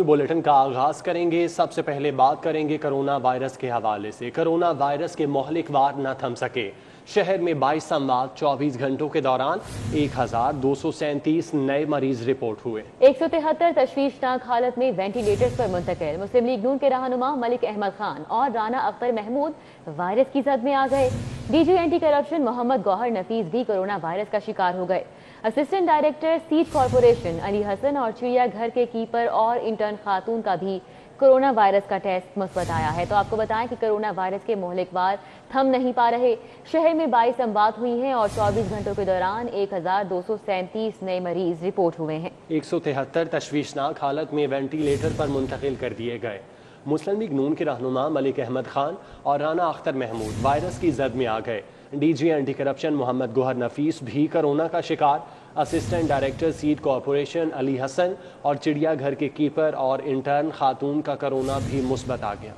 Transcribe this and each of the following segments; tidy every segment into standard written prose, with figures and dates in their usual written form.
Bulletin का आगाज करेंगे। सबसे पहले बात करेंगे कोरोना वायरस के हवाले से। कोरोना वायरस के मोहलिक वार न थम सके। शहर में 22 संवाद 24 घंटों के दौरान 1237 नए मरीज रिपोर्ट हुए। 173 तशवीशनाक हालत में वेंटिलेटर्स पर मुंतकिल। मुस्लिम लीग नून के रहनुमा मलिक अहमद खान और राना अख्तर महमूद वायरस की जद में आ गए। DG anti corruption Mohammad Gohar Nafees भी कोरोना वायरस का शिकार हो गए। Assistant director seed corporation Ali Hasan और चिड़ियाघर के कीपर और इंटर्न खातून का भी कोरोना वायरस का टेस्ट मुस्बत आया है। तो आपको बताएं कि कोरोना वायरस के मोहलिक वार थम नहीं पा रहे। शहर में 22 संवाद हुई हैं और 24 घंटों के दौरान 1237 नए मरीज रिपोर्ट हुए हैं। 173 तशवीशनाक हालत में वेंटिलेटर पर मुंतकिल कर दिए गए। मुस्लिम लीग नून के रहनुमा मलिक अहमद खान और राना अख्तर महमूद वायरस की जद में आ गए। DG anti corruption Mohammad Gohar Nafees भी कोरोना का शिकार। Assistant director seed corporation Ali Hasan और चिड़ियाघर के कीपर और इंटर्न खातून का कोरोना भी मुस्बत आ गया।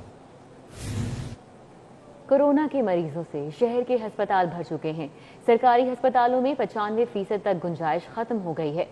कोरोना के मरीजों से शहर के अस्पताल भर चुके हैं। सरकारी अस्पतालों में 95% तक गुंजाइश खत्म हो गई है।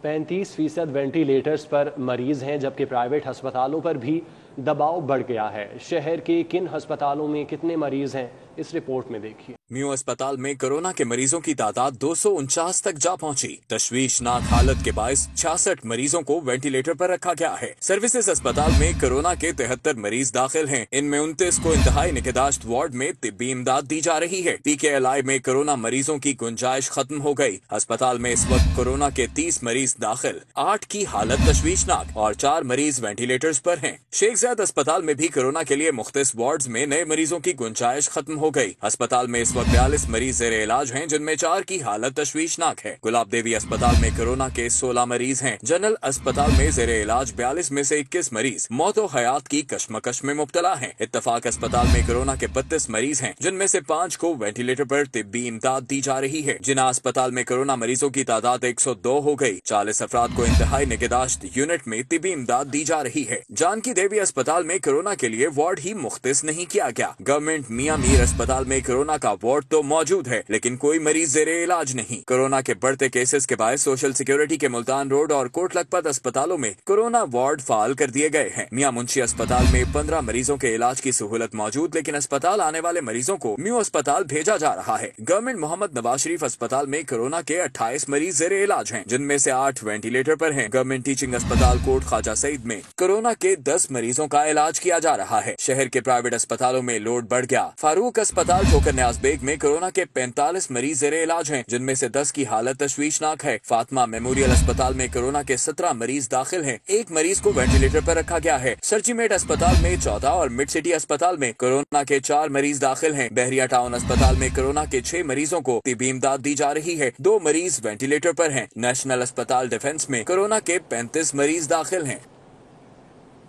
35% वेंटिलेटर्स पर मरीज हैं, जबकि प्राइवेट अस्पतालों पर भी दबाव बढ़ गया है। शहर के किन अस्पतालों में कितने मरीज हैं, इस रिपोर्ट में देखिए। म्यू अस्पताल में कोरोना के मरीजों की तादाद 249 तक जा पहुंची। तशवीशनाक हालत के बायस 66 मरीजों को वेंटिलेटर पर रखा गया है। सर्विसेज अस्पताल में कोरोना के 73 मरीज दाखिल हैं। इनमें 29 को इंतहाई निगहदाश्त वार्ड में तिब्बी इमदाद दी जा रही है। पीकेएलआई में कोरोना मरीजों की गुंजाइश खत्म हो गई। अस्पताल में इस वक्त कोरोना के 30 मरीज दाखिल, 8 की हालत तशवीशनाक और 4 मरीज वेंटिलेटर्स पर हैं। शेख ज़ायद अस्पताल में भी कोरोना के लिए मुख्तलिफ वार्ड्स में नए मरीजों की गुंजाइश खत्म हो गई। अस्पताल में इस वक्त 42 मरीज ज़ेरे इलाज हैं, जिनमें 4 की हालत तशवीशनाक है। गुलाब देवी अस्पताल में कोरोना के 16 मरीज हैं। जनरल अस्पताल में ज़ेरे इलाज 42 में से 21 मरीज मौत और हयात की कशमकश में मुब्तला हैं। इत्तफाक अस्पताल में कोरोना के 32 मरीज हैं, जिनमें से 5 को वेंटिलेटर पर तिब्बी इमदाद दी जा रही है। जिन्ना अस्पताल में कोरोना मरीजों की तादाद 102 हो गई। 40 अफराद को इंतहाई निगहदाश्त यूनिट में तिब्बी इमदाद दी जा रही है। जानकी देवी अस्पताल में कोरोना के लिए वार्ड ही मुख्तस नहीं किया गया। गवर्नमेंट मियां मीर अस्पताल में कोरोना का वार्ड तो मौजूद है, लेकिन कोई मरीज ज़ेरे इलाज नहीं। कोरोना के बढ़ते केसेस के बाद सोशल सिक्योरिटी के मुल्तान रोड और कोट लखपत अस्पतालों में कोरोना वार्ड फाल कर दिए गए हैं। मियां मुंशी अस्पताल में 15 मरीजों के इलाज की सहूलत मौजूद, लेकिन अस्पताल आने वाले मरीजों को म्यू अस्पताल भेजा जा रहा है। गवर्नमेंट मोहम्मद नवाज शरीफ अस्पताल में कोरोना के 28 मरीज ज़ेरे इलाज हैं, जिनमें से 8 वेंटिलेटर पर हैं। गवर्नमेंट टीचिंग अस्पताल कोट ख्वाजा सईद में कोरोना के 10 मरीजों का इलाज किया जा रहा है। शहर के प्राइवेट अस्पतालों में लोड बढ़ गया। फारूक अस्पताल ठोकर न्याज बेग में कोरोना के 45 मरीज ज़ेरे इलाज हैं, जिनमें से 10 की हालत तशवीशनाक है। फातिमा मेमोरियल अस्पताल में कोरोना के 17 मरीज दाखिल हैं। 1 मरीज को वेंटिलेटर पर रखा गया है। सर्चिमेट अस्पताल में 14 और मिड सिटी अस्पताल में कोरोना के 4 मरीज दाखिल हैं। बहरिया टाउन अस्पताल में कोरोना के 6 मरीजों को तिब्बी इमदाद दी जा रही है। 2 मरीज वेंटिलेटर पर हैं। नेशनल अस्पताल डिफेंस में कोरोना के 35 मरीज दाखिल हैं।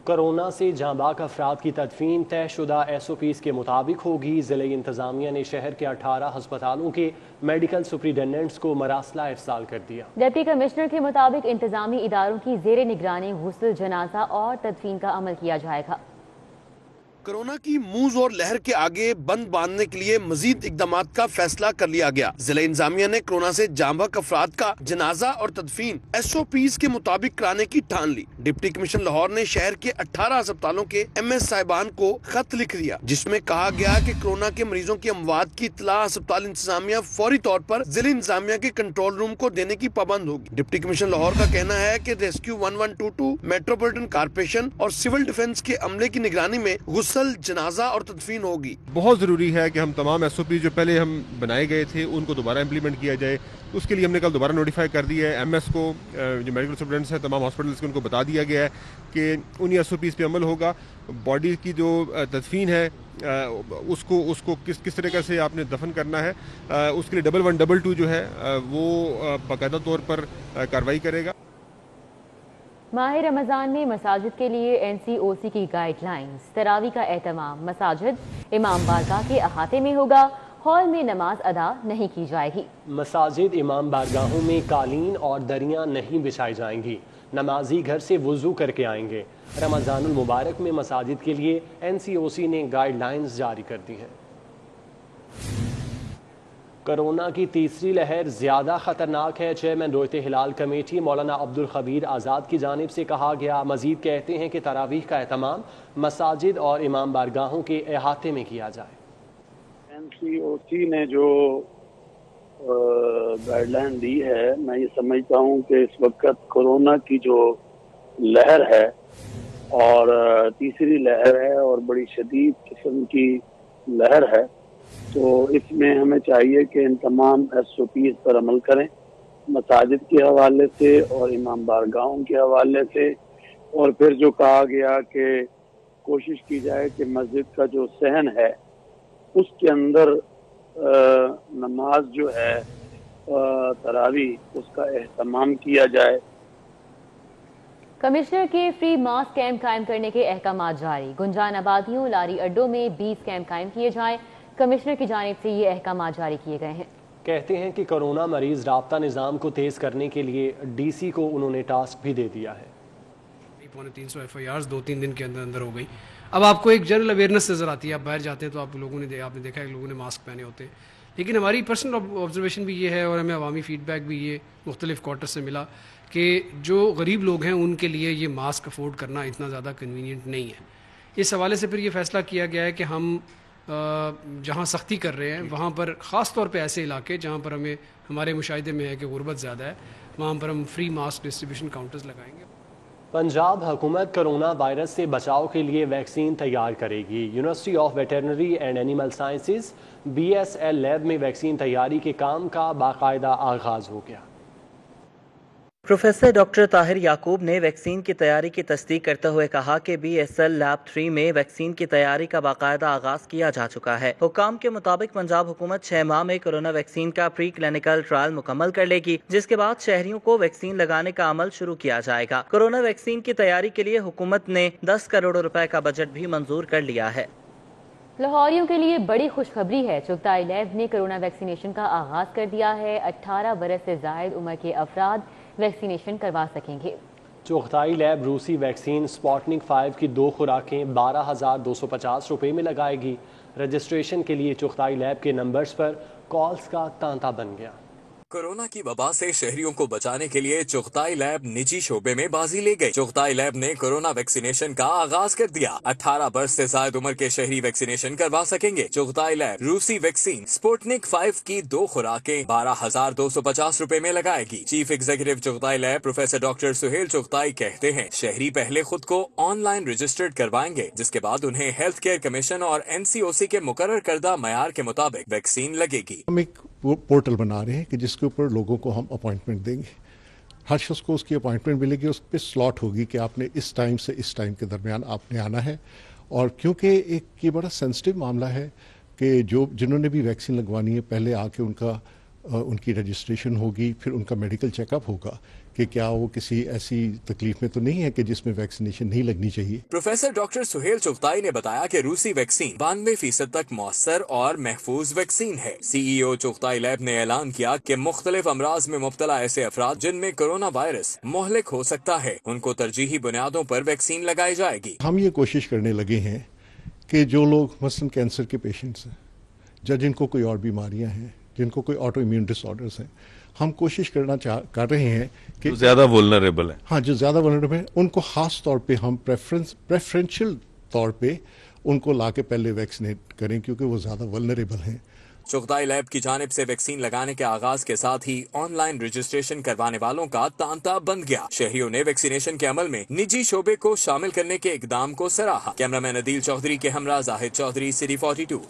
कोरोना से जांबाक अफराद की तदफीन तयशुदा SOPs के मुताबिक होगी। ज़िले इंतजामिया ने शहर के 18 अस्पतालों के मेडिकल सुपरिटेंडेंट्स को मरासला इरसाल कर दिया। डिप्टी कमिश्नर के मुताबिक इंतजामी इदारों की ज़ेरे निगरानी गुस्ल, जनाजा और तदफीन का अमल किया जाएगा। कोरोना की मूज और लहर के आगे बंद बांधने के लिए मजीद इकदामात का फैसला कर लिया गया। जिला इंतजामिया ने कोरोना से जांबाक अफराद का जनाजा और तदफीन SOPs के मुताबिक कराने की ठान ली। डिप्टी कमिश्नर लाहौर ने शहर के 18 अस्पतालों के MS साहिबान को खत लिख दिया, जिसमें कहा गया कि कोरोना के मरीजों की अमवात की इत्तला अस्पताल इंतजामिया फौरी तौर पर जिला इंतजामिया के कंट्रोल रूम को देने की पाबंद होगी। डिप्टी कमिश्नर लाहौर का कहना है कि रेस्क्यू 1122 मेट्रोपॉलिटन कारपोरेशन और सिविल डिफेंस के अमले की निगरानी में जनाजा और तदफीन होगी। बहुत जरूरी है कि हम तमाम SOP जो पहले हम बनाए गए थे उनको दोबारा इम्प्लीमेंट किया जाए। उसके लिए हमने कल दोबारा नोटिफाई कर दिया है। MS को जो मेडिकल स्टूडेंट्स हैं तमाम हॉस्पिटल्स को उनको बता दिया गया है कि उन्हीं SOPs पे अमल होगा। बॉडी की जो तदफीन है उसको किस तरीके से आपने दफन करना है, उसके लिए 1122 जो है वो बाकायदा तौर पर कार्रवाई करेगा। माह रमज़ान में मसाजिद के लिए NCOC की गाइडलाइंस। तरावी का एहतमाम मसाजिद इमाम बारगाह के अहाते में होगा। हॉल में नमाज अदा नहीं की जाएगी। मसाजिद इमाम बारगाहों में कालीन और दरियां नहीं बिछाई जाएंगी। नमाजी घर से वुजू करके आएंगे। रमज़ानुल मुबारक में मसाजिद के लिए NCOC ने गाइडलाइंस जारी कर दी हैं। کورونا کی تیسری لہر زیادہ خطرناک ہے، چیئرمین رویت ہلال کمیٹی مولانا عبدالخبیر آزاد کی جانب سے کہا گیا۔ مزید کہتے ہیں کہ تراویح کا اہتمام مساجد اور امام بارگاہوں کے احاطے میں کیا جائے۔ NCOC نے جو گائیڈ لائن دی ہے، میں یہ سمجھتا ہوں کہ اس وقت کورونا کی جو لہر ہے اور تیسری لہر ہے اور بڑی شدید قسم کی لہر ہے، تو اس میں ہمیں چاہیے کہ ان تمام SOPs پر عمل کریں، مساجد کے حوالے سے اور امام بارگاہوں کے حوالے سے، اور پھر جو کہا گیا کہ کوشش کی جائے کہ مسجد کا جو صحن ہے اس کے اندر نماز جو ہے تراویح اس کا اہتمام کیا جائے۔ کمشنر کے فری ماسک کیمپ قائم کرنے کے احکامات جاری، گنجان آبادیوں لاری اڈوں میں 20 کیمپ قائم کیے جائیں۔ کمشنر کی جانب سے یہ احکامات جاری کیے گئے ہیں۔ کہتے ہیں کہ کورونا مریض رابطہ نظام کو تیز کرنے کے لیے DC کو انہوں نے ٹاسک بھی دے دیا ہے۔ 350 FIRs 2-3 دن کے اندر ہو گئی۔ اب آپ کو ایک جنرل اویئرنیس نظر آتی ہے، آپ باہر جاتے ہیں تو آپ نے دیکھا ہے لوگوں نے ماسک پہنے ہوتے ہیں، لیکن ہماری پرسنل آبزرویشن بھی یہ ہے اور ہمیں عوامی فیڈ بیک بھی یہ مختلف کوارٹر سے ملا کہ جو غریب لوگ ہیں ان کے لیے یہ ماسک افورڈ کرنا اتنا زیادہ کنوینئنٹ نہیں ہے۔ اس حوالے سے پھر یہ فیصلہ کیا گیا ہے کہ ہم جہاں سختی کر رہے ہیں وہاں پر خاص طور پہ ایسے علاقے جہاں پر ہمارے مشاہدے میں ہے کہ غربت زیادہ ہے، وہاں پر ہم فری ماسک ڈسٹریبیوشن کاؤنٹرز لگائیں گے۔ پنجاب حکومت کرونا وائرس سے بچاؤ کے لیے ویکسین تیار کرے گی۔ University of veterinary and animal sciences BSL lab میں ویکسین تیاری کے کام کا باقاعدہ آغاز ہو گیا۔ پروفیسر ڈاکٹر طاہر یعقوب نے ویکسین کی تیاری کی تصدیق کرتے ہوئے کہا کہ BSL لیب 3 میں ویکسین کی تیاری کا باقاعدہ آغاز کیا جا چکا ہے۔ حکام کے مطابق پنجاب حکومت 6 ماہ میں کورونا ویکسین کا پری کلینکل ٹرائل مکمل کر لے گی، جس کے بعد شہریوں کو ویکسین لگانے کا عمل شروع کیا جائے گا۔ کورونا ویکسین کی تیاری کے لیے حکومت نے 10 کروڑ روپے کا بجٹ بھی منظور کر لیا ہے۔ لاہوریوں کے لیے بڑی خوشخبری ہے، چغتائی لیب نے کورونا ویکسینیشن کا آغاز کر دیا ہے۔ 18 برس سے زائد عمر کے افراد ویکسینیشن کروا سکیں گے۔ چغتائی لیب روسی ویکسین سپوٹنک 5 کی 2 خوراکیں 12,250 روپے میں لگائے گی۔ رجسٹریشن کے لیے چغتائی لیب کے نمبرز پر کالز کا تانتا بن گیا۔ کورونا کی وبا سے شہریوں کو بچانے کے لیے چغتائی لیب نجی شعبے میں بازی لے گئی۔ چغتائی لیب نے کورونا ویکسینیشن کا آغاز کر دیا۔ 18 برس سے زائد عمر کے شہری ویکسینیشن کروا سکیں گے۔ چغتائی لیب روسی ویکسین سپوٹنک 5 کی 2 خوراکیں 12,250 روپے میں لگائے گی۔ Chief executive Chughtai lab professor doctor Sohail Chughtai کہتے ہیں شہری پہلے خود کو آن لائن رجسٹرڈ کروائیں گے، جس کے بعد انہیں ہیلتھ کیئر کمیشن اور NCOC کے مقرر کردہ معیار کے مطابق ویکسین لگے گی۔ ہم ایک پورٹل بنا رہے ہیں کہ جس کے اوپر لوگوں کو ہم اپوائنٹمنٹ دیں گے، ہر شخص کو اس کی اپوائنٹمنٹ ملے گی، اس پہ سلاٹ ہوگی کہ آپ نے اس ٹائم سے اس ٹائم کے درمیان آپ نے آنا ہے۔ اور کیونکہ ایک یہ بڑا سینسٹیو معاملہ ہے کہ جنہوں نے بھی ویکسین لگوانی ہے پہلے آ کے ان کی رجسٹریشن ہوگی، پھر ان کا میڈیکل چیک اپ ہوگا کہ کیا وہ کسی ایسی تکلیف میں تو نہیں ہے کہ جس میں ویکسینیشن نہیں لگنی چاہیے۔ پروفیسر ڈاکٹر سہیل چغتائی نے بتایا کہ روسی ویکسین 92% تک مؤثر اور محفوظ ویکسین ہے۔ CEO چغتائی لیب نے اعلان کیا کہ مختلف امراض میں مبتلا ایسے افراد جن میں کورونا وائرس مہلک ہو سکتا ہے، ان کو ترجیحی بنیادوں پر ویکسین لگائی جائے گی۔ ہم یہ کوشش کرنے لگے ہیں کہ جو لوگ مثلاً کینسر کے پیشنٹس ہیں یا جن کو کوئی اور بیماریاں ہیں، جن کو کوئی آٹو امیون ڈس آرڈرز ہیں، ہم کوشش کر رہے ہیں کہ زیادہ وولنریبل ہیں، ہاں جو زیادہ وولنریبل ہیں ان کو خاص طور پہ ہم پریفرنشل طور پہ ان کو لا کے پہلے ویکسینیٹ کریں کیونکہ وہ زیادہ وولنریبل ہیں۔ چغتائی لیب کی جانب سے ویکسین لگانے کے آغاز کے ساتھ ہی آن لائن رجسٹریشن کروانے والوں کا تانتا بند گیا۔ شہریوں نے ویکسینیشن کے عمل میں نجی شعبے کو شامل کرنے کے اقدام کو سراہا۔ کیمرہ مین عدیل چودھری کے ہمراہ زاہد چودھری، سٹی 42۔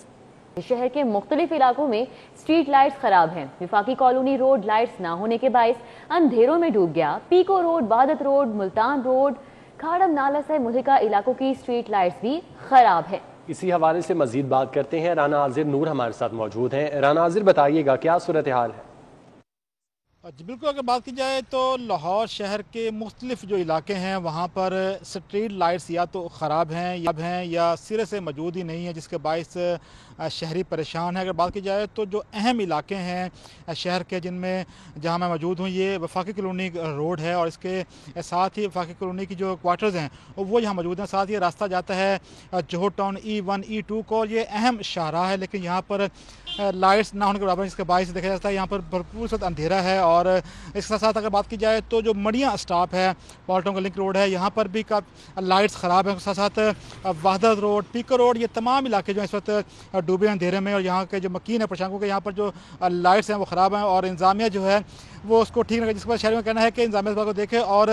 شہر کے مختلف علاقوں میں اسٹریٹ لائٹس خراب ہیں۔ وفاقی کالونی روڈ لائٹس نہ ہونے کے باعث اندھیروں میں ڈوب گیا۔ پیکو روڈ، وحدت روڈ، ملتان روڈ، کھاڑم نالہ سے ملحقہ علاقوں کی اسٹریٹ لائٹس بھی خراب ہیں۔ اسی حوالے سے مزید بات کرتے ہیں، رانا عازر نور ہمارے ساتھ موجود ہیں۔ رانا عازر، بتائیے گا کیا صورتحال ہے؟ جی بالکل، اگر بات کی جائے تو لاہور شہر کے مختلف جو علاقے ہیں وہاں پر سٹریٹ لائٹس یا تو خراب ہیں یا سرے سے موجود ہی نہیں ہیں، جس کے باعث شہری پریشان ہیں۔ اگر بات کی جائے تو جو اہم علاقے ہیں شہر کے جن میں جہاں میں موجود ہوں، یہ وفاقی کالونی روڈ ہے اور اس کے ساتھ ہی وفاقی کالونی کی جو کوارٹرز ہیں وہ یہاں موجود ہیں، ساتھ یہ راستہ جاتا ہے جوہر ٹاؤن E1 E2 کو، اور یہ اہم شاہراہ ہے، لیکن یہاں پر لائٹس نہ ہونے کے برابر، جس کے باعث دیکھا جاتا ہے یہاں پر بھرپور صد اندھیرا ہے۔ اور اس کے ساتھ اگر بات کی جائے تو جو مڑیاں اسٹاپ ہے، پالٹوں کا لنک روڈ ہے، یہاں پر بھی لائٹس خراب ہیں۔ اس کے ساتھ وحدت روڈ، پیکر روڈ، یہ تمام علاقے جو ہیں اس وقت ڈوبے اندھیرے میں، اور یہاں کے جو مکین ہے پرشانکوں کے، یہاں پر جو لائٹس ہیں وہ خراب ہیں اور انتظامیہ جو ہے وہ اس کو ٹھیک نہیں، جس کے بعد شہریوں کا کہنا ہے کہ انتظامیہ اس بات کو دیکھے، اور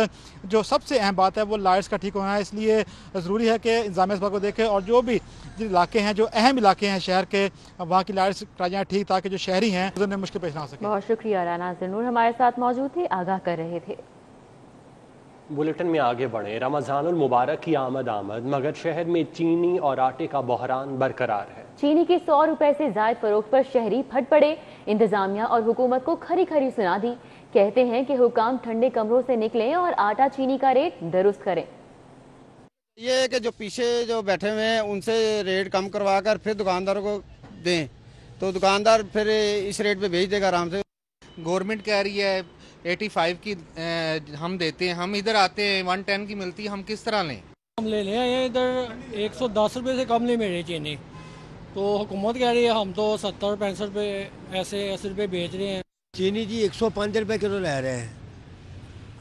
جو سب سے اہم بات ہے وہ لائٹس کا ٹھیک ہونا ہے۔ اس لیے ضروری ہے کہ انتظامیہ اس بات کو دیکھے اور جو بھی جن علاقے ہیں، جو اہم علاقے ہیں شہر کے، وہاں کی لائٹس کرائی جائیں ٹھیک، تاکہ جو شہری ہیں انہیں مشکل پیش نہ ہو سکے۔ بہت شکریہ رانا ذنور، ہمارے ساتھ موجود تھے، آگاہ کر رہے تھے۔ بلیٹن میں آگے بڑھیں۔ رمضان المبارک کی آمد مگر شہر میں چینی اور آٹے کا بحران برقرار ہے۔ چینی کی 100 روپے سے زائد فروخت پر شہری پھٹ پڑے، انتظامیہ اور حکومت کو کھری کھری سنا دی، کہتے ہیں کہ حکام ٹھنڈے کمروں سے نکلیں اور آٹا چینی کا ریٹ درست کریں۔ یہ ہے کہ جو پیچھے جو بیٹھے ہوئے ہیں ان سے ریٹ کم کروا کر پھر دکانداروں کو دیں تو دکاندار پھر اس ریٹ پہ بھیج دے گا آرام سے۔ گورنمنٹ کہہ رہی ہے 85 کی ہم دیتے ہیں، ہم ادھر آتے ہیں 110 کی ملتی ہے، ہم کس طرح لیں؟ ہم لے لیں ادھر 110 روپے سے کم نہیں مل رہی چینی، تو حکومت کہہ رہی ہے ہم تو 70-65 روپے ایسے 80 روپے بیچ رہے ہیں۔ چینی جی 105 روپے کلو لے رہے ہیں،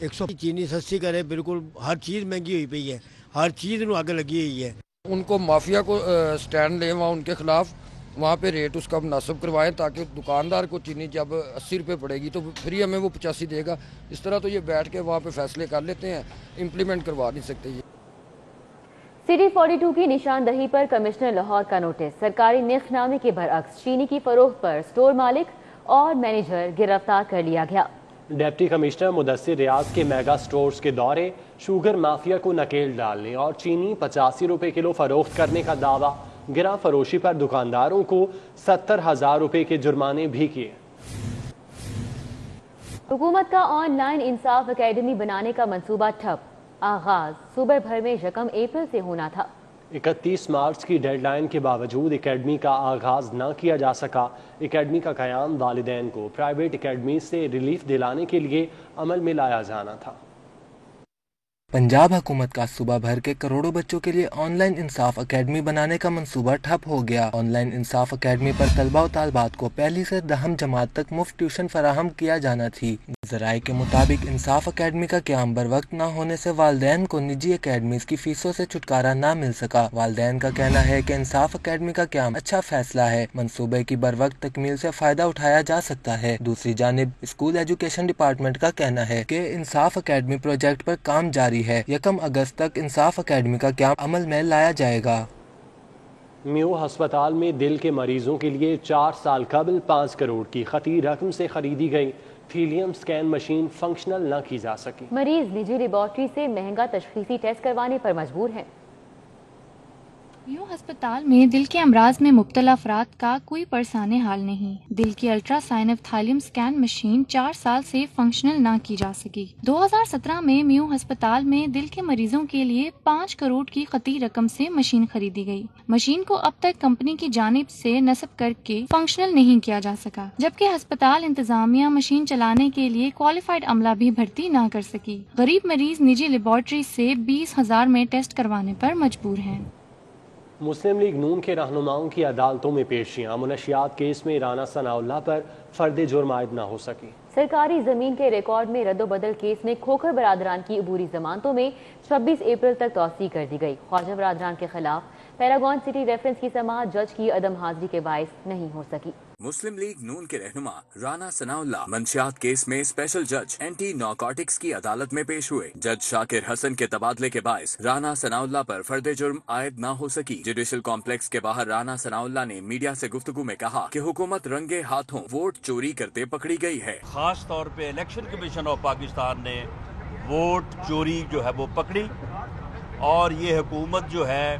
100 چینی سستی کرے، بالکل ہر چیز مہنگی ہوئی پئی ہے، ہر چیز نو آگے لگی ہوئی ہے۔ ان کو مافیا کو سٹینڈ لیں وہاں ان کے خلاف، وہاں پہ ریٹ اس کا مناسب کروائیں تاکہ دکاندار کو چینی جب 80 روپے پڑے گی تو پھر ہمیں وہ 85 دے گا۔ اس طرح تو یہ بیٹھ کے وہاں پہ فیصلے کر لیتے ہیں، امپلیمنٹ کروا نہیں سکتے۔ یہ سٹی 42 کی نشاندہی پر کمشنر لاہور کا نوٹس، سرکاری نرخ نامے کے برعکس چینی کی فروخت پر سٹور مالک اور مینیجر گرفتار کر لیا گیا۔ ڈپٹی کمشنر مدثر ریاض کے میگا سٹورز کے دورے، شوگر مافیا کو نکیل ڈالنے اور چینی 85 روپے کلو فروخت کرنے کا دعویٰ، گرا فروشی پر دکانداروں کو 70,000 روپے کے جرمانے بھی کیے۔ حکومت کا آن لائن انصاف اکیڈمی بنانے کا منصوبہ ٹھپ، آغاز صوبہ بھر میں 1 اپریل سے ہونا تھا۔ 31 مارچ کی ڈیڈ لائن کے باوجود اکیڈمی کا آغاز نہ کیا جا سکا۔ اکیڈمی کا قیام والدین کو پرائیویٹ اکیڈمی سے ریلیف دلانے کے لیے عمل میں لایا جانا تھا۔ پنجاب حکومت کا صوبہ بھر کے کروڑوں بچوں کے لیے آن لائن انصاف اکیڈمی بنانے کا منصوبہ ٹھپ ہو گیا۔ آن لائن انصاف اکیڈمی پر طلبہ و طالبات کو پہلی سے 10ویں جماعت تک مفت ٹیوشن فراہم کیا جانا تھی۔ ذرائع کے مطابق انصاف اکیڈمی کا قیام بروقت نہ ہونے سے والدین کو نجی اکیڈمیز کی فیسوں سے چھٹکارا نہ مل سکا۔ والدین کا کہنا ہے کہ انصاف اکیڈمی کا قیام اچھا فیصلہ ہے، منصوبے کی بروقت تکمیل سے فائدہ اٹھایا جا سکتا ہے۔ دوسری جانب اسکول ایجوکیشن ڈپارٹمنٹ کا کہنا ہے کہ انصاف اکیڈمی پروجیکٹ پر کام جاری ہے، 1 اگست تک انصاف اکیڈمی کا قیام عمل میں لایا جائے گا۔ میو ہسپتال میں دل کے مریضوں کے لیے 4 سال قبل 5 کروڑ کی خطی رقم سے خریدی گئی تھیلیم سکین مشین فنکشنل نہ کی جا سکی۔ مریض نجی لیبارٹری سے مہنگا تشخیصی ٹیسٹ کروانے پر مجبور ہیں۔ میو ہسپتال میں دل کے امراض میں مبتلا افراد کا کوئی پرسان حال نہیں۔ دل کی الٹرا سائنوتھالیم سکین مشین 4 سال سے فنکشنل نہ کی جا سکی۔ 2017 میں میو ہسپتال میں دل کے مریضوں کے لیے 5 کروڑ کی قطعی رقم سے مشین خریدی گئی۔ مشین کو اب تک کمپنی کی جانب سے نصب کر کے فنکشنل نہیں کیا جا سکا، جبکہ ہسپتال انتظامیہ مشین چلانے کے لیے کوالیفائڈ عملہ بھی بھرتی نہ کر سکی۔ غریب مریض نجی لیبارٹری سے 20,000 میں ٹیسٹ کروانے پر مجبور ہیں۔ مسلم لیگ نون کے رہنماؤں کی عدالتوں میں پیشیاں، منشیات کیس میں رانا ثناء اللہ پر فرد جرم عائد نہ ہو سکی۔ سرکاری زمین کے ریکارڈ میں رد و بدل کیس میں کھوکھر برادران کی عبوری ضمانتوں میں 26 اپریل تک توسیع کر دی گئی۔ خواجہ برادران کے خلاف پیراگون سٹی ریفرنس کی سماعت جج کی عدم حاضری کے باعث نہیں ہو سکی۔ مسلم لیگ نون کے رہنما رانا ثناء اللہ منشیات کیس میں اسپیشل جج اینٹی نارکوٹکس کی عدالت میں پیش ہوئے۔ جج شاکر حسن کے تبادلے کے باعث رانا ثناء اللہ پر فرد جرم عائد نہ ہو سکی۔ جوڈیشل کمپلیکس کے باہر رانا ثناء اللہ نے میڈیا سے گفتگو میں کہا کہ حکومت رنگے ہاتھوں ووٹ چوری کرتے پکڑی گئی ہے۔ خاص طور پہ الیکشن کمیشن آف پاکستان نے ووٹ چوری جو ہے وہ پکڑی، اور یہ حکومت جو ہے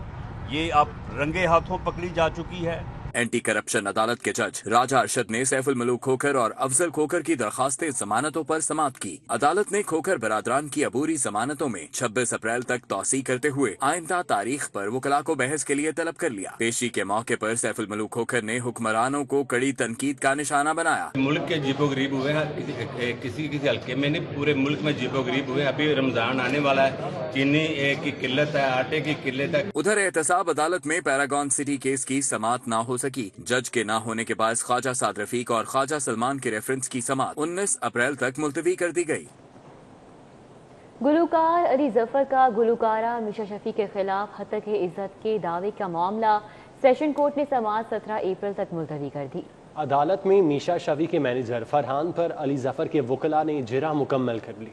یہ اب رنگے ہاتھوں پکڑی جا چکی ہے۔ एंटी करप्शन अदालत के जज राजा अरशद ने सैफुल मलूक खोखर और अफजल खोखर की दरखास्तें जमानतों पर समाअत की। अदालत ने खोखर बरादरान की अबूरी जमानतों में 26 अप्रैल तक तौसी करते हुए आइंदा तारीख पर वकला को बहस के लिए तलब कर लिया। पेशी के मौके पर सैफुल मलूक खोखर ने हुक्मरानों को कड़ी तनकीद का निशाना बनाया। मुल्क के जीपो गरीब हुए हैं, किसी हल्के में नहीं, पूरे मुल्क में जीपो गरीब हुए। अभी रमजान आने वाला है, चीनी की किल्लत है, आटे की किल्लत है। उधर एहतसाब अदालत में पैरागॉन सिटी केस की समाअत न हो सकी। जज के न होने के बाद ख्वाजा साद रफीक और ख्वाजा सलमान के रेफरेंस की समाअत 19 अप्रैल तक मुलतवी कर दी गई। गुलकार अली जफर का गुलकारा मीशा शफी के खिलाफ हत्क इज्जत के दावे का मामला सेशन कोर्ट ने समाअत 17 अप्रैल तक मुलतवी कर दी। अदालत में मीशा शफी के मैनेजर फरहान पर अली जफर के वकला ने जिरा मुकम्मल कर ली।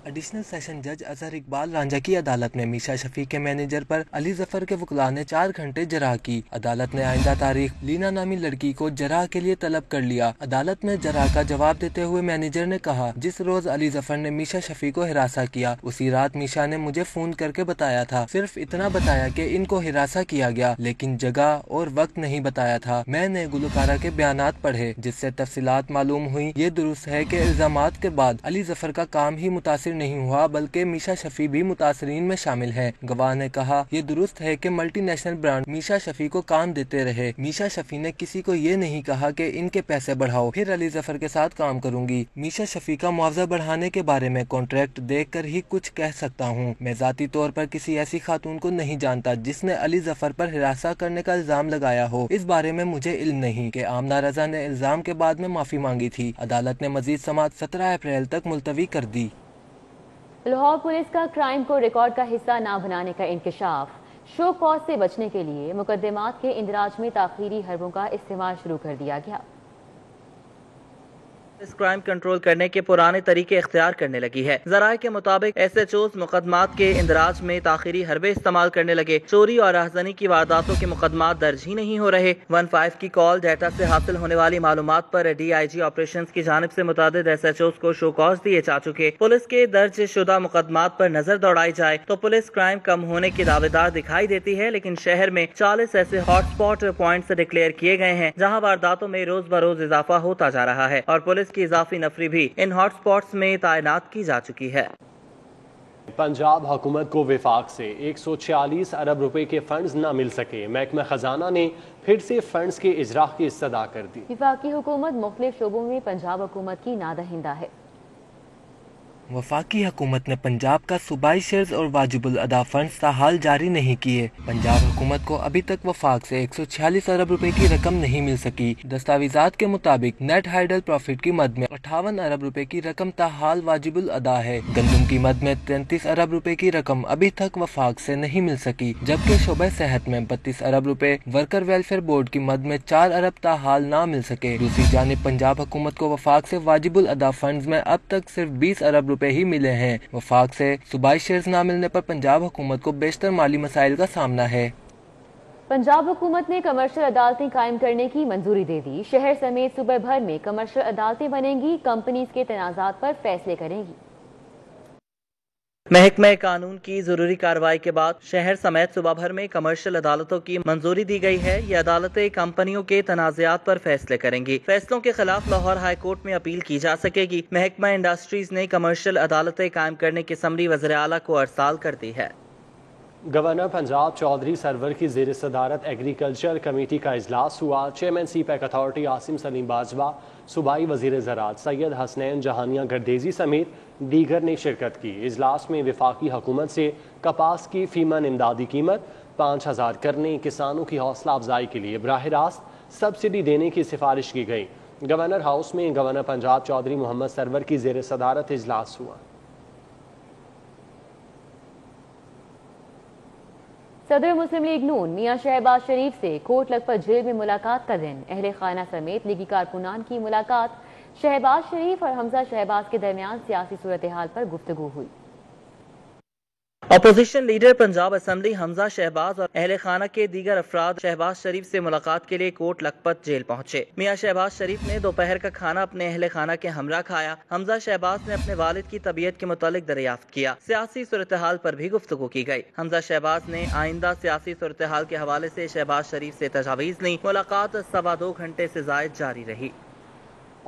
एडिशनल सेशन जज अजहर इकबाल रांझा की अदालत में मीशा शफी के मैनेजर पर अली जफर के वकला ने 4 घंटे जराह की। अदालत ने आइंदा तारीख लीना नामी लड़की को जराह के लिए तलब कर लिया। अदालत में जराह का जवाब देते हुए मैनेजर ने कहा, जिस रोज अली जफर ने मीशा शफी को हिरासा किया उसी रात मीशा ने मुझे फोन करके बताया था। सिर्फ इतना बताया कि इनको हिरासा किया गया, लेकिन जगह और वक्त नहीं बताया था। मैंने गुलकारा के बयानात पढ़े जिससे तफसीलात मालूम हुई। ये दुरुस्त है कि इल्जामात के बाद अली जफर का काम ही मुतासिर नहीं हुआ, बल्कि मीशा शफी भी मुतासरीन में शामिल है। गवाह ने कहा, ये दुरुस्त है कि multi national brand Meesha Shafi को काम देते रहे। मीशा शफी ने किसी को ये नहीं कहा कि इनके पैसे बढ़ाओ, फिर अली जफर के साथ काम करूंगी। मीशा शफी का मुआवजा बढ़ाने के बारे में कॉन्ट्रैक्ट देख कर ही कुछ कह सकता हूँ। मैं जाती तौर पर किसी ऐसी खातून को नहीं जानता जिसने अली जफर पर हिरासा करने का इल्जाम लगाया हो। इस बारे में मुझे इल्म नहीं कि आमना रजा ने इल्जाम के बाद में माफी मांगी थी। अदालत ने मजीद समाअत 17 अप्रैल तक मुलतवी कर दी। लाहौर पुलिस का क्राइम को रिकॉर्ड का हिस्सा ना बनाने का इंकशाफ। शो कॉज से बचने के लिए मुकदमात के इंदराज में ताखीरी हरबों का इस्तेमाल शुरू कर दिया गया। इस क्राइम कंट्रोल करने के पुराने तरीके इख्तियार करने लगी है। जराए के मुताबिक SHOs मुकदमात के इंदराज में ताखीरी हरबे इस्तेमाल करने लगे। चोरी और राहजनी की वारदातों के मुकदमात दर्ज ही नहीं हो रहे। 15 की कॉल डाटा से हासिल होने वाली मालूमात पर DIG ऑपरेशंस की जानिब से मुतादिद SHOs को शो कॉज दिए जा चुके। पुलिस के दर्ज शुदा मुकदमात पर नजर दौड़ाई जाए तो पुलिस क्राइम कम होने की दावेदार दिखाई देती है, लेकिन शहर में 40 ऐसे हॉटस्पॉट पॉइंट्स डिक्लेयर किए गए हैं जहाँ वारदातों में रोज बरोज इजाफा होता जा रहा है और पुलिस की इजाफी नफरी भी इन हॉटस्पॉट्स में तैनात की जा चुकी है। पंजाब हुकूमत को विफाक से 146 अरब रुपए के फंड्स न मिल सके। महकमा खजाना ने फिर से फंड्स के इजरा की इस्तदा कर दी। वफाकी हुकूमत मुख्तलिफ शोबों में पंजाब हुकूमत की नादहिंदा है। वफाकी हुकूमत ने पंजाब का सूबाई शेयर्स और वाजिबुल अदा फंड्स ताहाल जारी नहीं किए। पंजाब हुकूमत को अभी तक वफाक से 146 अरब रुपए की रकम नहीं मिल सकी। दस्तावेजात के मुताबिक नेट हाइडल प्रॉफिट की मद में 58 अरब रुपए की रकम ताहाल वाजिबुल अदा है। गंदम की मद में 33 अरब रुपए की रकम अभी तक वफाक से नहीं मिल सकी, जबकि शोबे सेहत में 32 अरब रुपए, वर्कर वेलफेयर बोर्ड की मद में 4 अरब ताहाल ना मिल सके। दूसरी जानिब पंजाब हुकूमत को वफाक से वाजिबुल अदा फंड्स में अब तक सिर्फ 20 अरब रुपए ही मिले हैं। वफाक से सूबाई शेयर्स ना मिलने पर पंजाब हुकूमत को बेशतर माली मसाइल का सामना है। पंजाब हुकूमत ने कमर्शियल अदालतें कायम करने की मंजूरी दे दी। शहर समेत सूबे भर में कमर्शियल अदालतें बनेंगी, कंपनीज के तनाजात पर फैसले करेंगी। महकमा कानून की जरूरी कार्रवाई के बाद शहर समेत सूबा भर में कमर्शियल अदालतों की मंजूरी दी गई है। ये अदालतें कंपनियों के तनाज़ात पर फैसले करेंगी। फैसलों के खिलाफ लाहौर हाई कोर्ट में अपील की जा सकेगी। महकमा इंडस्ट्रीज ने कमर्शियल अदालतें कायम करने की समरी वज़ीर आला को अरसाल कर दी है। गवर्नर पंजाब चौधरी सरवर की ज़ेर सदारत एग्रीकल्चर कमेटी का इजलास हुआ। Chairman CPEC authority Asim Salim Bajwa, सूबाई वज़ीर ज़राअत सैयद हसनैन जहानिया गर्देजी समेत दीगर ने शिरकत की। इजलास में वफाकी हुकूमत से कपास की फीमन इमदादी कीमत 5000 करने, किसानों की हौसला अफजाई के लिए बराह रास्त सब्सिडी देने की सिफारिश की गई। गवर्नर हाउस में गवर्नर पंजाब चौधरी मोहम्मद सरवर की ज़ेर सदारत इजलास हुआ। सदर मुस्लिम लीग नून मियां शहबाज शरीफ से कोट लखपत जेल में मुलाकात का दिन। अहले खाना समेत लीगी कारकुनान की मुलाकात। शहबाज शरीफ और हमजा शहबाज के दरमियान सियासी सूरत हाल पर गुफ्तगू हुई। Opposition leader Punjab assembly Hamza Shahbaz और अहले खाना के दीगर अफराद शहबाज शरीफ से मुलाकात के लिए कोट लखपत जेल पहुंचे। मियां शहबाज शरीफ ने दोपहर का खाना अपने अहले खाना के हमरा खाया। हमजा शहबाज ने अपने वालिद की तबीयत के मुतालिक दरियाफ्त किया। सियासी सूरत हाल पर भी गुफ्तगू की गई। हमजा शहबाज ने आइंदा सियासी सूरत हाल के हवाले से शहबाज शरीफ से तजावीज़ ली। मुलाकात 2.25 घंटे से जायद जारी रही।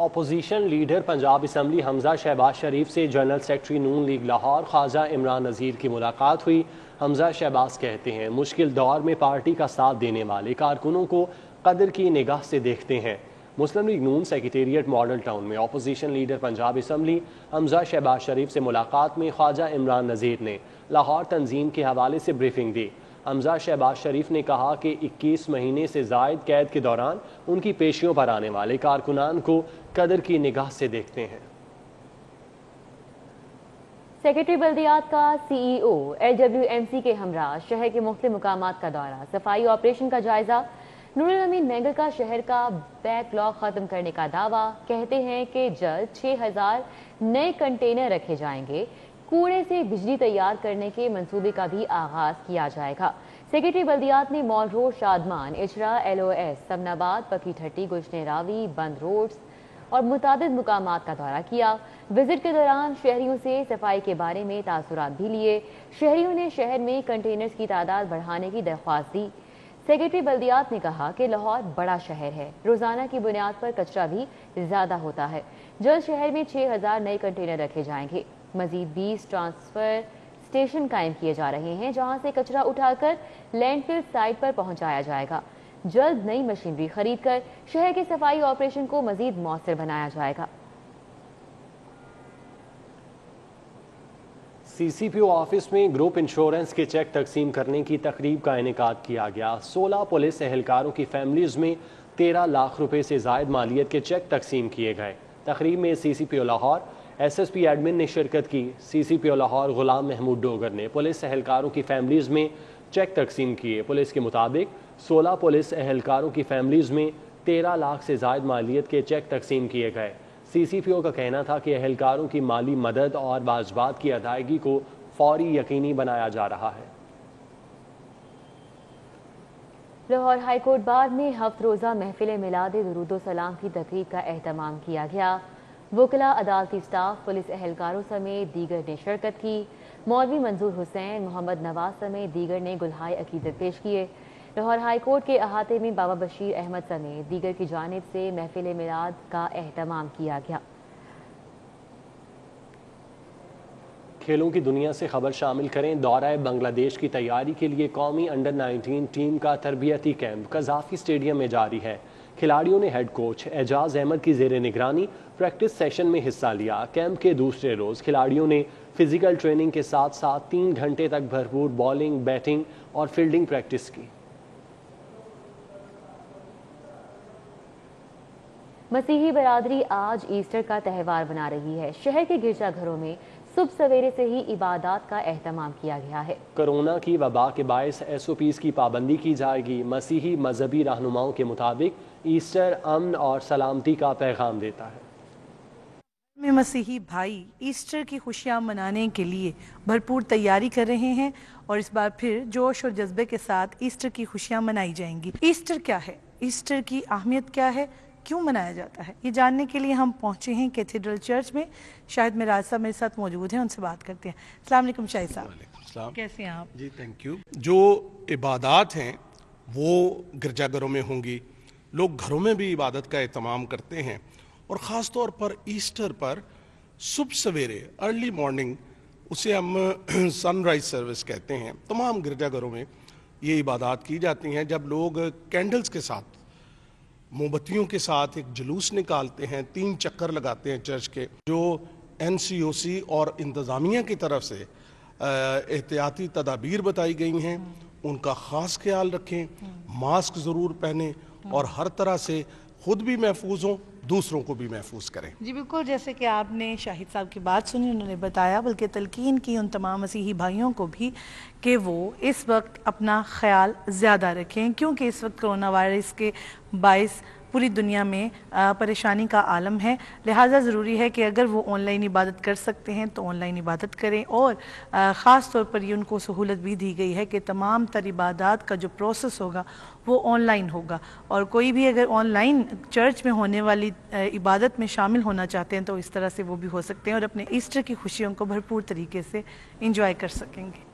Opposition leader Punjab assembly Hamza Shahbaz Sharif से general secretary Noon league Lahore Khawaja Imran Nazir की मुलाकात हुई। हमजा शहबाज कहते हैं मुश्किल दौर में पार्टी का साथ देने वाले कारकुनों को कदर की निगाह से देखते हैं। Muslim league Noon secretariat model town में opposition leader Punjab assembly Hamza Shahbaz Sharif से मुलाकात में ख्वाजा इमरान नज़ीर ने लाहौर तंजीम के हवाले से ब्रीफिंग दी। हमजा शहबाज शरीफ ने कहा कि 21 महीने से जायद कैद के दौरान उनकी पेशियों पर आने वाले कारकुनान को कदर की निगाह से देखते हैं। सेक्रेटरी बल्दियात का CEO LWMC के हमरा शहर के मुख्तलिफ मुकामात का दौरा, सफाई ऑपरेशन का जायजा। नूरुल अमीन मैंगल का शहर का बैकलॉग खत्म करने का दावा, कहते हैं कि जल्द 6000 नए कंटेनर रखे जाएंगे। कूड़े से बिजली तैयार करने के मंसूबे का भी आगाज किया जाएगा। सेक्रेटरी बल्दियात ने mall road, Shadman, Ichhra, LOS, Samanabad, पकी ठट्टी, गुश्ने रावी, बंद रोड्स और मुतादिद मुकामात का दौरा किया। विजिट के दौरान शहरियों से सफाई के बारे में तासुरात भी लिए। शहरियों ने शहर में कंटेनर्स की तादाद बढ़ाने की दरख्वास्त दी। सेक्रेटरी बल्दियात ने कहा कि लाहौर बड़ा शहर है, रोजाना की बुनियाद पर कचरा भी ज्यादा होता है। जल्द शहर में 6000 नए कंटेनर रखे जाएंगे। मजीद 20 ट्रांसफर स्टेशन कायम किए जा रहे हैं, जहां से कचरा उठाकर लैंडफिल साइट पर पहुंचाया जाएगा। जल्द नई मशीनरी खरीदकर शहर के सफाई ऑपरेशन को मजीद मौसर बनाया जाएगा। CCPO ऑफिस में ग्रुप इंश्योरेंस के चेक तकसीम करने की तकरीब का इनेकाद किया गया। 16 पुलिस एहलकारों की फैमिलीज में 13 लाख रुपए से जायद मालियत के चेक तकसीम किए गए। तकरीब में CCPO लाहौर SSP एडमिन ने शिरकत की। CCPO लाहौर गुलाम महमूद डोगर ने पुलिस एहलकारों की फैमिलीज में चेक तकसीम किए। पुलिस के मुताबिक 16 पुलिस एहलकारों की फैमिलीज में 13 लाख से जायद मालियत के चेक तकसीम किए गए। CCPO का कहना था कि एहलकारों की माली मदद और वाजबात की अदायगी को फौरी यकीनी बनाया जा रहा है। लाहौर हाईकोर्ट बार में हफ्त रोज़ा महफिल मिलाद दुरूद सलाम की तकरीब का एहतमाम किया गया। वकला, अदालती स्टाफ, पुलिस एहलकारों समेत दीगर ने शिरकत की। मौलवी मंजूर हुसैन, मोहम्मद नवाज समेत दीगर ने गुलहाय अकीदत पेश किए। लाहौर हाईकोर्ट के अहाते में बाबा बशीर अहमद समेत दीगर की जानिब से महफिल मिलाद का एहतमाम किया गया। खेलों की दुनिया से खबर शामिल करें। दौरा बांग्लादेश की तैयारी के लिए कौमी अंडर 19 टीम का तरबियती कैंप कज़ाफ़ी स्टेडियम में जारी है। खिलाड़ियों ने हेड कोच एजाज अहमद की ज़ेर निगरानी प्रैक्टिस सेशन में हिस्सा लिया। कैंप के दूसरे रोज़ खिलाड़ियों ने फिजिकल ट्रेनिंग के साथ साथ 3 घंटे तक भरपूर बॉलिंग, बैटिंग और फील्डिंग प्रैक्टिस की। मसीही बरादरी आज ईस्टर का त्यौहार मना रही है। शहर के गिरजाघरों में सुबह सवेरे से ही इबादत का एहतमाम किया गया है। कोरोना की वबा के बायस SOPs की पाबंदी की जाएगी। मसीही मजहबी रहनुमाओं के मुताबिक ईस्टर अमन और सलामती का पैगाम देता है। में मसीही भाई ईस्टर की खुशियां मनाने के लिए भरपूर तैयारी कर रहे हैं और इस बार फिर जोश और जज्बे के साथ ईस्टर की खुशियां मनाई जाएंगी। ईस्टर क्या है, ईस्टर की अहमियत क्या है, क्यों मनाया जाता है, ये जानने के लिए हम पहुंचे हैं कैथेड्रल चर्च में। शाहिद मिराज साहब मेरे साथ मौजूद हैं, उनसे बात करते हैं। अस्सलाम वालेकुम शाहिद साहब, कैसे हैं आप? जी थैंक यू। जो इबादत हैं वो गिरजाघरों में होंगी, लोग घरों में भी इबादत का एहतमाम करते हैं और ख़ास तौर पर ईस्टर पर सुबह सवेरे अर्ली मॉर्निंग, उसे हम सनराइज सर्विस कहते हैं, तमाम गिरजाघरों में ये इबादत की जाती हैं। जब लोग कैंडल्स के साथ, मोमबत्तियों के साथ एक जुलूस निकालते हैं, 3 चक्कर लगाते हैं चर्च के। जो NCOC और इंतज़ामिया की तरफ से एहतियाती तदाबीर बताई गई हैं उनका ख़ास ख्याल रखें, मास्क ज़रूर पहने और हर तरह से खुद भी महफूज हों, दूसरों को भी महफूज करें। जी बिल्कुल, जैसे कि आपने शाहिद साहब की बात सुनी, उन्होंने बताया बल्कि तलकीन की उन तमाम मसीही भाइयों को भी कि वो इस वक्त अपना ख्याल ज़्यादा रखें, क्योंकि इस वक्त कोरोना वायरस के बायस पूरी दुनिया में परेशानी का आलम है, लिहाजा ज़रूरी है कि अगर वो ऑनलाइन इबादत कर सकते हैं तो ऑनलाइन इबादत करें। और ख़ास तौर पर ये उनको सहूलत भी दी गई है कि तमाम तर इबादत का जो प्रोसेस होगा वो ऑनलाइन होगा, और कोई भी अगर ऑनलाइन चर्च में होने वाली इबादत में शामिल होना चाहते हैं तो इस तरह से वो भी हो सकते हैं और अपने ईस्टर की खुशियों को भरपूर तरीके से इंजॉय कर सकेंगे।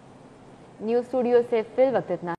न्यूज़ स्टूडियो से फिल वक्त इतना।